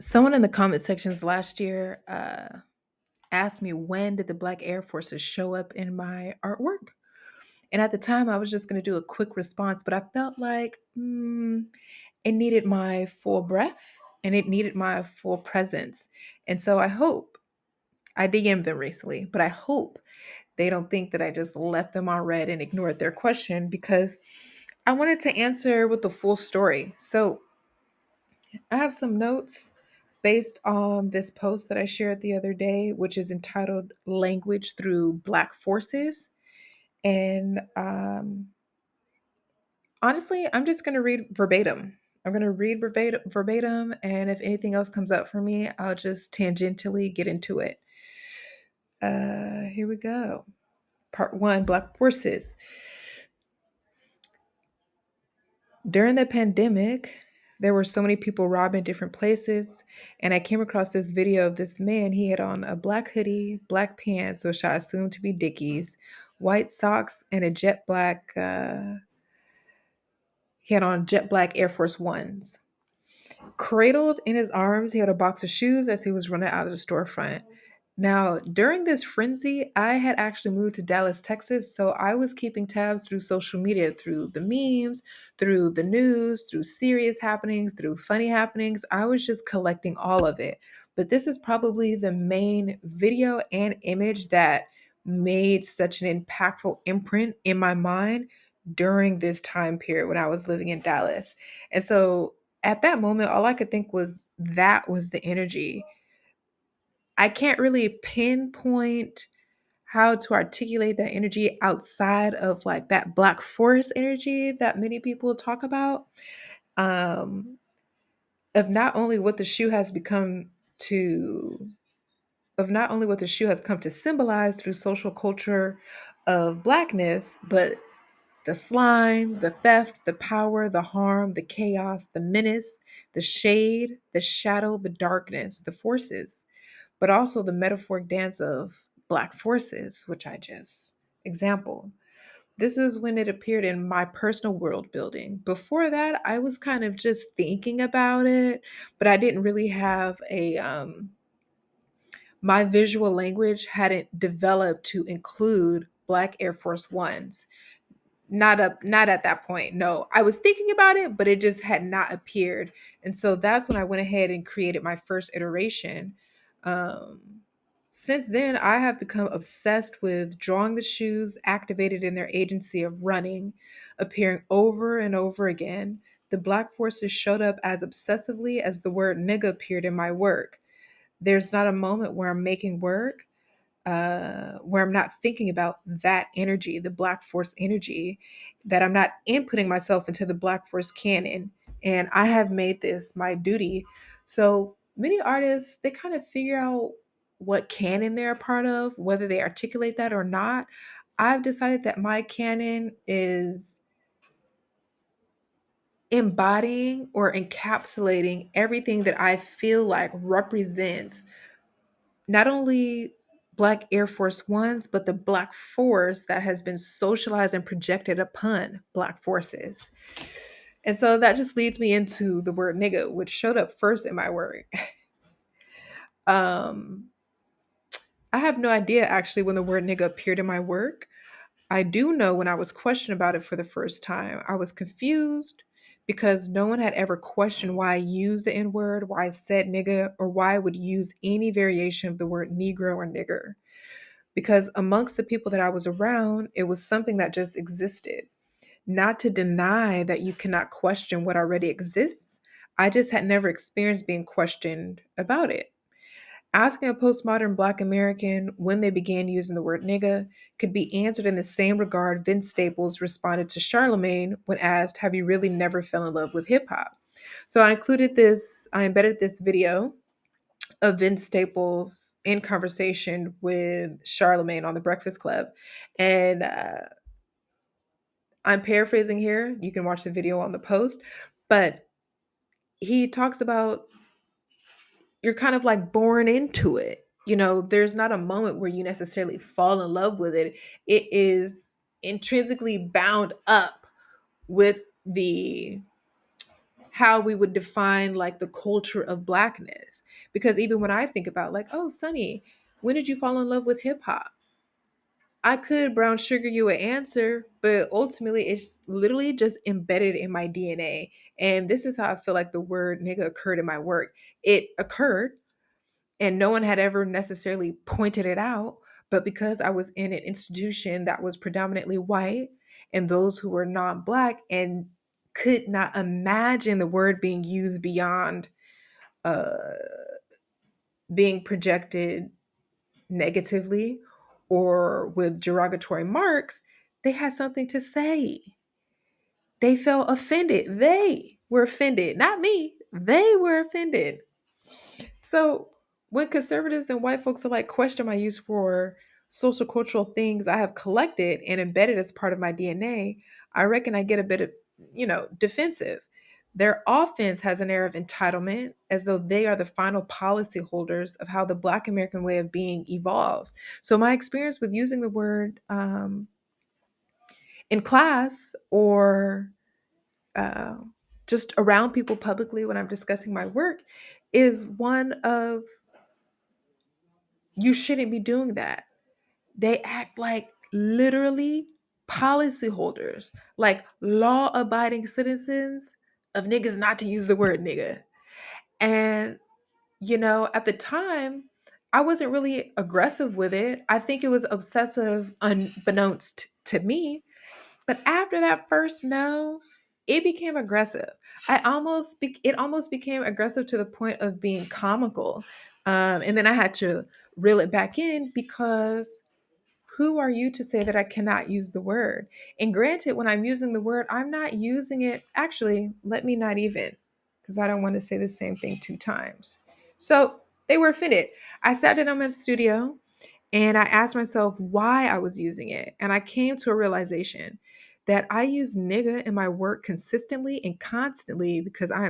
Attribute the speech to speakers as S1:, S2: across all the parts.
S1: Someone in the comment sections last year asked me when did the Black Air Forces show up in my artwork? And at the time, I was just going to do a quick response, but I felt like it needed my full breath and it needed my full presence. And so I DM'd them recently, but I hope they don't think that I just left them on red and ignored their question because I wanted to answer with the full story. So I have some notes based on this post that I shared the other day, which is entitled Language Through Black Forces. And honestly, I'm just going to read verbatim. I'm going to read verbatim, and if anything else comes up for me, I'll just tangentially get into it. Here we go. Part one, Black Forces. During the pandemic, there were so many people robbing different places, and I came across this video of this man. He had on a black hoodie, black pants, which I assume to be Dickies, white socks, and a jet black. He had on jet black Air Force Ones. Cradled in his arms, he had a box of shoes as he was running out of the storefront. Now, during this frenzy, I had actually moved to Dallas, Texas, so I was keeping tabs through social media, through the memes, through the news, through serious happenings, through funny happenings. I was just collecting all of it. But this is probably the main video and image that made such an impactful imprint in my mind during this time period when I was living in Dallas. And so at that moment, all I could think was that was the energy. I can't really pinpoint how to articulate that energy outside of like that Black Forest energy that many people talk about. Um, of not only what the shoe has become to of not only what the shoe has come to symbolize through social culture of blackness, but the slime, the theft, the power, the harm, the chaos, the menace, the shade, the shadow, the darkness, the forces, but also the metaphoric dance of Black forces, which I just exampled. This is when it appeared in my personal world building. Before that, I was kind of just thinking about it, but I didn't really have my visual language hadn't developed to include Black Air Force Ones. Not at that point. No, I was thinking about it, but it just had not appeared. And so that's when I went ahead and created my first iteration. Um, since then, I have become obsessed with drawing the shoes activated in their agency of running, appearing over and over again. The Black forces showed up as obsessively as the word nigga appeared in my work. There's not a moment where I'm making work where I'm not thinking about that energy, the Black Force energy, that I'm not inputting myself into the Black Force canon. And I have made this my duty. So many artists, they kind of figure out what canon they're a part of, whether they articulate that or not. I've decided that my canon is embodying or encapsulating everything that I feel like represents not only Black Air Force Ones, but the Black Force that has been socialized and projected upon Black forces. And so that just leads me into the word nigga, which showed up first in my work. um, I have no idea actually when the word nigga appeared in my work. I do know when I was questioned about it for the first time, I was confused because no one had ever questioned why I used the N word, why I said nigga, or why I would use any variation of the word Negro or nigger. Because amongst the people that I was around, it was something that just existed. Not to deny that you cannot question what already exists, I just had never experienced being questioned about it. Asking a postmodern Black American when they began using the word nigga could be answered in the same regard Vince Staples responded to Charlemagne when asked, "Have you really never fell in love with hip hop?" So I embedded this video of Vince Staples in conversation with Charlemagne on the Breakfast Club. And I'm paraphrasing here. You can watch the video on the post. But he talks about you're kind of like born into it. You know, there's not a moment where you necessarily fall in love with it. It is intrinsically bound up with the how we would define like the culture of blackness. Because even when I think about like, oh, Sonny, when did you fall in love with hip hop? I could brown sugar you an answer, but ultimately it's literally just embedded in my DNA. And this is how I feel like the word nigga occurred in my work. It occurred and no one had ever necessarily pointed it out. But because I was in an institution that was predominantly white and those who were not black and could not imagine the word being used beyond uh, being projected negatively or with derogatory marks, they had something to say. They felt offended. They were offended, not me. They were offended. So when conservatives and white folks are like question my use for social cultural things I have collected and embedded as part of my DNA, I reckon I get a bit of, defensive. Their offense has an air of entitlement, as though they are the final policy holders of how the Black American way of being evolves. So my experience with using the word in class or uh, just around people publicly when I'm discussing my work is one of you shouldn't be doing that. They act like literally policyholders, like law abiding citizens of niggas not to use the word nigga. And, at the time, I wasn't really aggressive with it. I think it was obsessive unbeknownst to me. But after that first no, it became aggressive. It almost became aggressive to the point of being comical. And then I had to reel it back in because who are you to say that I cannot use the word? And granted, when I'm using the word, I'm not using it. Actually, let me not even, because I don't want to say the same thing two times. So they were offended. I sat down in my studio and I asked myself why I was using it. And I came to a realization that I use nigga in my work consistently and constantly because I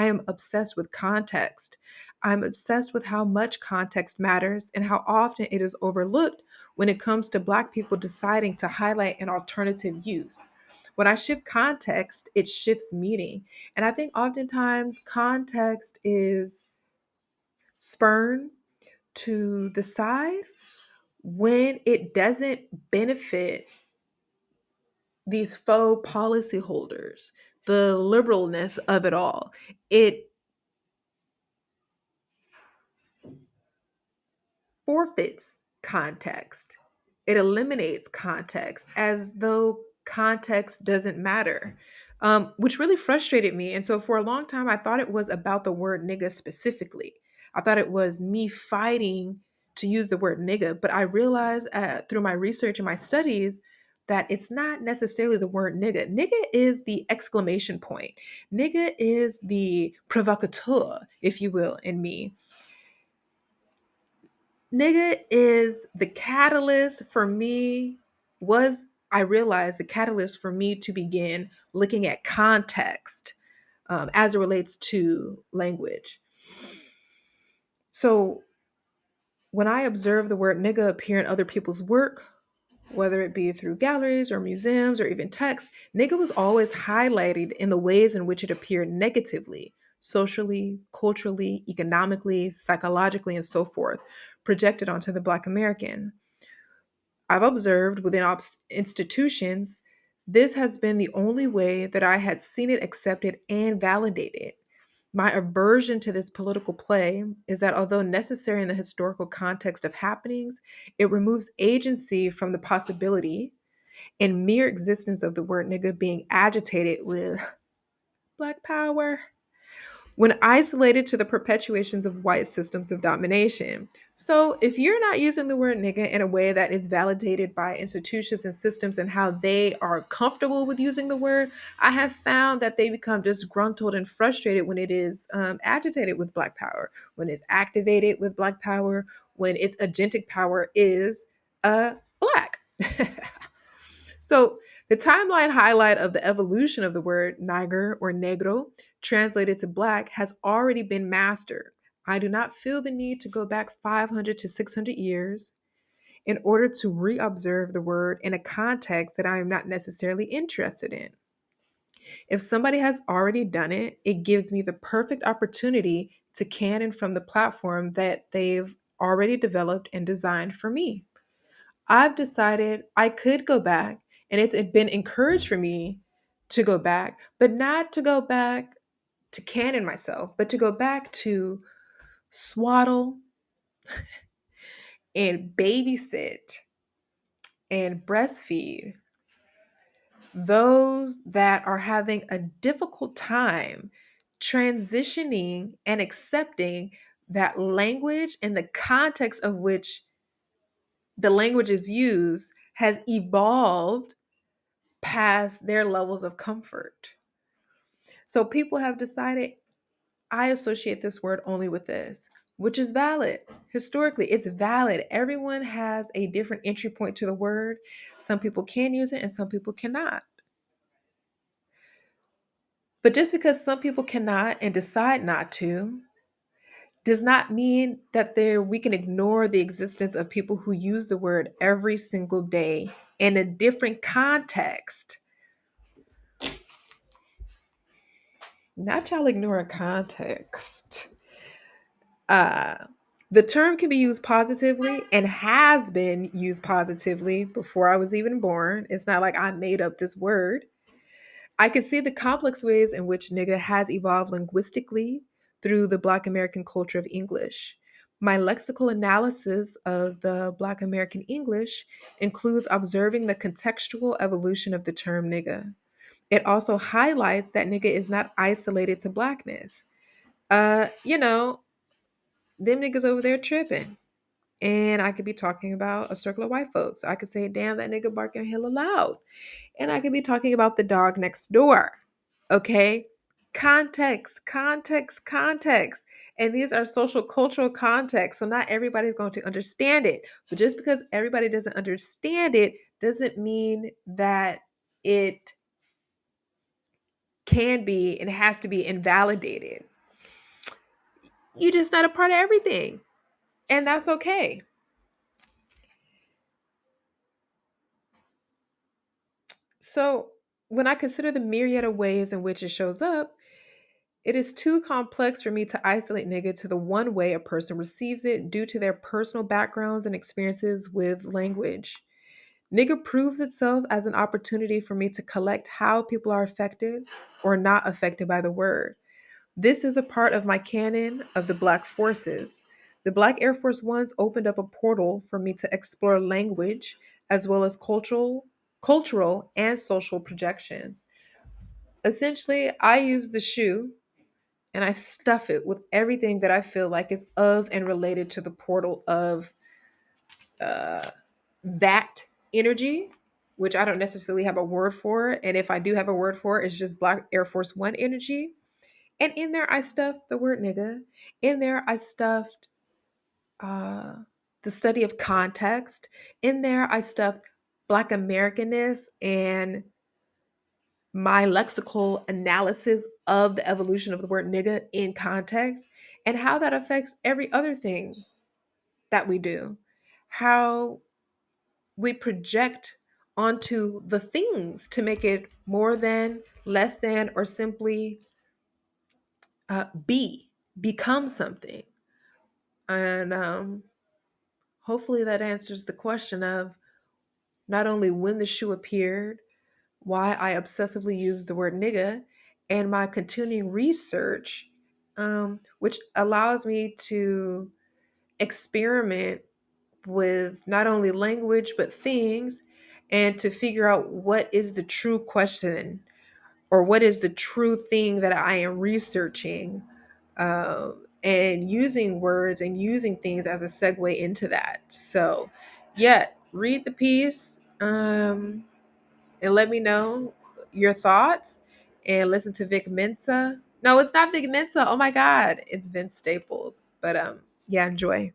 S1: am obsessed with context. I'm obsessed with how much context matters and how often it is overlooked when it comes to Black people deciding to highlight an alternative use. When I shift context, it shifts meaning. And I think oftentimes context is spurned to the side when it doesn't benefit these faux policyholders, the liberalness of it all. It forfeits context. It eliminates context as though context doesn't matter, which really frustrated me. And so for a long time, I thought it was about the word nigga specifically. I thought it was me fighting to use the word nigga, but I realized through my research and my studies that it's not necessarily the word nigga. Nigga is the exclamation point. Nigga is the provocateur, if you will, in me. Nigga is the catalyst for me, was I realized the catalyst for me to begin looking at context as it relates to language. So when I observe the word nigga appear in other people's work, whether it be through galleries or museums or even text, nigga was always highlighted in the ways in which it appeared negatively, socially, culturally, economically, psychologically, and so forth, projected onto the Black American. I've observed within institutions, this has been the only way that I had seen it accepted and validated. My aversion to this political play is that although necessary in the historical context of happenings, it removes agency from the possibility and mere existence of the word nigga being agitated with Black power when isolated to the perpetuations of white systems of domination. So, if you're not using the word nigga in a way that is validated by institutions and systems and how they are comfortable with using the word, I have found that they become disgruntled and frustrated when it is agitated with Black power, when it's activated with Black power, when its agentic power is Black. So, the timeline highlight of the evolution of the word niger or negro, translated to Black, has already been mastered. I do not feel the need to go back 500 to 600 years in order to reobserve the word in a context that I am not necessarily interested in. If somebody has already done it, it gives me the perfect opportunity to canon from the platform that they've already developed and designed for me. I've decided I could go back, and it's been encouraged for me to go back, but not to go back to canon myself, but to go back to swaddle and babysit and breastfeed those that are having a difficult time transitioning and accepting that language and the context of which the language is used has evolved past their levels of comfort. So people have decided, I associate this word only with this, which is valid. Historically, it's valid. Everyone has a different entry point to the word. Some people can use it and some people cannot. But just because some people cannot and decide not to, does not mean that we can ignore the existence of people who use the word every single day in a different context. Not y'all ignoring context. Uh, the term can be used positively and has been used positively before I was even born. It's not like I made up this word. I can see the complex ways in which nigga has evolved linguistically through the Black American culture of English. My lexical analysis of the Black American English includes observing the contextual evolution of the term nigga. It also highlights that nigga is not isolated to Blackness. You know, them niggas over there tripping. And I could be talking about a circle of white folks. I could say, damn, that nigga barking hella loud. And I could be talking about the dog next door. Okay? Context, context, context. And these are social cultural contexts. So not everybody's going to understand it. But just because everybody doesn't understand it doesn't mean that it can be and has to be invalidated. You're just not a part of everything. And that's okay. So when I consider the myriad of ways in which it shows up, it is too complex for me to isolate nigga to the one way a person receives it due to their personal backgrounds and experiences with language. Nigga proves itself as an opportunity for me to collect how people are affected or not affected by the word. This is a part of my canon of the Black forces. The Black Air Force Ones opened up a portal for me to explore language as well as cultural and social projections. Essentially, I use the shoe and I stuff it with everything that I feel like is of and related to the portal of uh, that energy, which I don't necessarily have a word for. And if I do have a word for it, it's just Black Air Force One energy. And in there, I stuffed the word nigga. In there, I stuffed uh, the study of context. In there, I stuffed Black Americanness and my lexical analysis of the evolution of the word nigga in context and how that affects every other thing that we do. How we project onto the things to make it more than, less than, or simply become something. And hopefully that answers the question of not only when the shoe appeared, why I obsessively use the word nigga, and my continuing research, which allows me to experiment with not only language but things and to figure out what is the true question or what is the true thing that I am researching, and using words and using things as a segue into that. So, yeah, read the piece. And let me know your thoughts and listen to Vic Mensa. No, it's not Vic Mensa. Oh my God, it's Vince Staples. But yeah, enjoy.